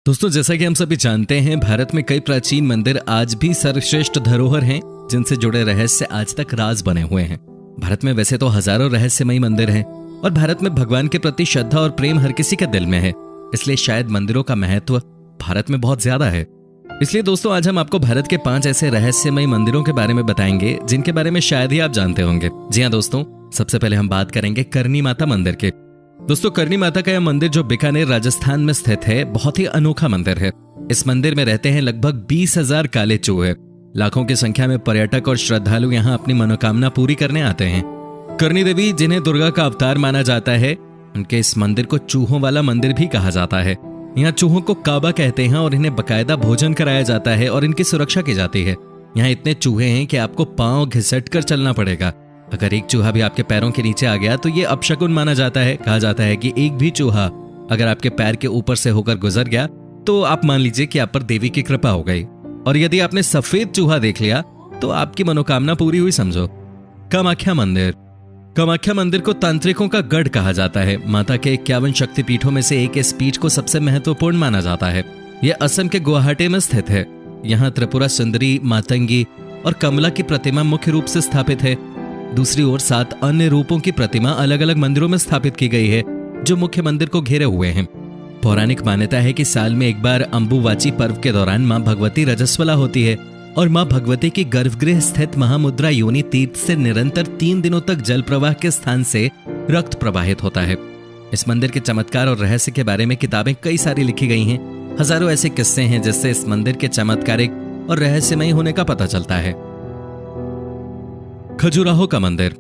दोस्तों, जैसा कि हम सभी जानते हैं, भारत में कई प्राचीन मंदिर आज भी सर्वश्रेष्ठ धरोहर हैं जिनसे जुड़े रहस्य आज तक राज बने हुए हैं। भारत में वैसे तो हजारों रहस्यमयी मंदिर हैं और भारत में भगवान के प्रति श्रद्धा और प्रेम हर किसी के दिल में है, इसलिए शायद मंदिरों का महत्व भारत में बहुत ज्यादा है। इसलिए दोस्तों, आज हम आपको भारत के 5 ऐसे रहस्यमयी मंदिरों के बारे में बताएंगे जिनके बारे में शायद ही आप जानते होंगे। जी हाँ दोस्तों, सबसे पहले हम बात करेंगे करनी माता मंदिर के। दोस्तों, करनी माता का यह मंदिर जो बीकानेर राजस्थान में स्थित है, बहुत ही अनोखा मंदिर है। इस मंदिर में रहते हैं लगभग 20,000 काले चूहे। लाखों की संख्या में पर्यटक और श्रद्धालु यहाँ अपनी मनोकामना पूरी करने आते हैं। करनी देवी, जिन्हें दुर्गा का अवतार माना जाता है, उनके इस मंदिर को चूहों वाला मंदिर भी कहा जाता है। यहाँ चूहों को काबा कहते हैं और इन्हें बकायदा भोजन कराया जाता है और इनकी सुरक्षा की जाती है। यहाँ इतने चूहे हैं कि आपको पांव घिसट कर चलना पड़ेगा। अगर एक चूहा भी आपके पैरों के नीचे आ गया तो ये अपशकुन माना जाता है। कहा जाता है कि एक भी चूहा अगर आपके पैर के ऊपर से होकर गुजर गया तो आप मान लीजिए कि आप पर देवी की कृपा हो गई। और यदि आपने सफेद चूहा देख लिया तो आपकी मनोकामना पूरी हुई समझो। कामाख्या मंदिर। कामाख्या मंदिर को तांत्रिकों का गढ़ कहा जाता है। माता के 51 शक्तिपीठों में से एक इस पीठ को सबसे महत्वपूर्ण माना जाता है। यह असम के गुवाहाटी में स्थित है। यहाँ त्रिपुरा सुंदरी, मातंगी और कमला की प्रतिमा मुख्य रूप से स्थापित है। दूसरी ओर 7 अन्य रूपों की प्रतिमा अलग अलग मंदिरों में स्थापित की गई है जो मुख्य मंदिर को घेरे हुए हैं। पौराणिक मान्यता है कि साल में एक बार अंबुवाची पर्व के दौरान मां भगवती रजस्वला होती है और मां भगवती की गर्भगृह स्थित महामुद्रा योनि तीर्थ से निरंतर 3 दिनों तक जल प्रवाह के स्थान से रक्त प्रवाहित होता है। इस मंदिर के चमत्कार और रहस्य के बारे में किताबें कई सारी लिखी गई हैं। हजारों ऐसे किस्से हैं जिससे इस मंदिर के चमत्कारिक और रहस्यमयी होने का पता चलता है। खजुराहो का मंदिर।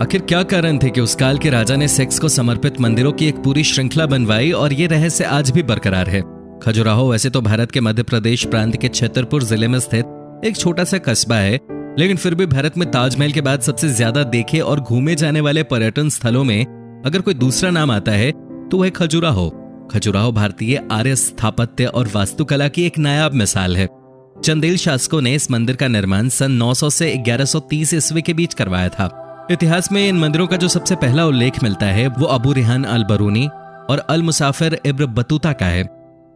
आखिर क्या कारण थे कि उस काल के राजा ने सेक्स को समर्पित मंदिरों की एक पूरी श्रृंखला बनवाई और ये रहस्य आज भी बरकरार है। खजुराहो वैसे तो भारत के मध्य प्रदेश प्रांत के छतरपुर जिले में स्थित एक छोटा सा कस्बा है, लेकिन फिर भी भारत में ताजमहल के बाद सबसे ज्यादा देखे और घूमे जाने वाले पर्यटन स्थलों में अगर कोई दूसरा नाम आता है तो वह खजुराहो। खजुराहो भारतीय आर्य स्थापत्य और वास्तुकला की एक नायाब मिसाल है। चंदेल शासकों ने इस मंदिर का निर्माण सन 900 से 1130 ईस्वी के बीच करवाया था। इतिहास में इन मंदिरों का जो सबसे पहला उल्लेख मिलता है वो अबू रिहान अल बरूनी और अल मुसाफिर इब्न बतूता का है।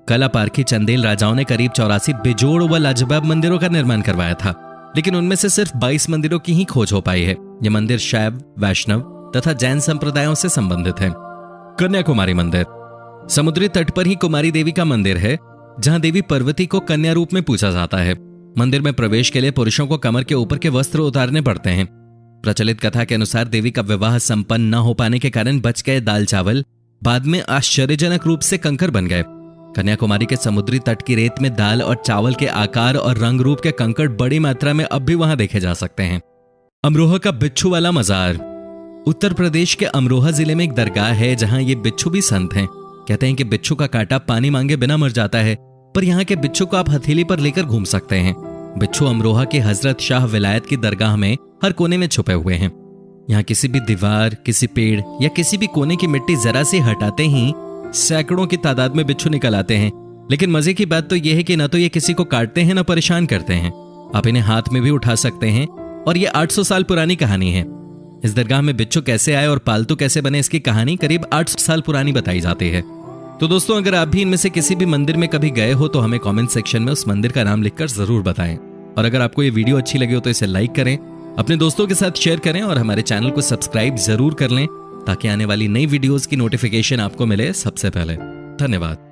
कला पारखी चंदेल राजाओं ने करीब 84 बेजोड़ व लाजवाब मंदिरों का निर्माण करवाया था, लेकिन उनमें से सिर्फ 22 मंदिरों की ही खोज हो पाई है। ये मंदिर शैव, वैष्णव तथा जैन संप्रदायों से संबंधित है। कन्याकुमारी मंदिर। समुद्री तट पर ही कुमारी देवी का मंदिर है, जहां देवी पार्वती को कन्या रूप में पूजा जाता है। मंदिर में प्रवेश के लिए पुरुषों को कमर के ऊपर के वस्त्र उतारने पड़ते हैं। प्रचलित कथा के अनुसार देवी का विवाह संपन्न न हो पाने के कारण बच गए दाल चावल बाद में आश्चर्यजनक रूप से कंकर बन गए। कन्याकुमारी के समुद्री तट की रेत में दाल और चावल के आकार और रंग रूप के कंकड़ बड़ी मात्रा में अब भी वहां देखे जा सकते हैं। अमरोहा का बिच्छू वाला मजार। उत्तर प्रदेश के अमरोहा जिले में एक दरगाह है जहां ये बिच्छू भी संत हैं। कहते हैं कि बिच्छू का कांटा पानी मांगे बिना मर जाता है, पर यहाँ के बिच्छू को आप हथेली पर लेकर घूम सकते हैं। बिच्छू अमरोहा के हजरत शाह विलायत की दरगाह में हर कोने में छुपे हुए हैं। यहाँ किसी भी दीवार, किसी पेड़ या किसी भी कोने की मिट्टी जरा सी हटाते ही सैकड़ों की तादाद में बिच्छू निकल आते हैं। लेकिन मजे की बात तो यह है कि न तो ये किसी को काटते हैं न परेशान करते हैं। आप इन्हें हाथ में भी उठा सकते हैं और ये 800 साल पुरानी कहानी है। इस दरगाह में बिच्छू कैसे आए और पालतू कैसे बने, इसकी कहानी करीब 800 साल पुरानी बताई जाती है। तो दोस्तों, अगर आप भी इनमें से किसी भी मंदिर में कभी गए हो तो हमें कमेंट सेक्शन में उस मंदिर का नाम लिखकर जरूर बताएं। और अगर आपको ये वीडियो अच्छी लगी हो तो इसे लाइक करें, अपने दोस्तों के साथ शेयर करें और हमारे चैनल को सब्सक्राइब जरूर कर लें ताकि आने वाली नई वीडियोस की नोटिफिकेशन आपको मिले सबसे पहले। धन्यवाद।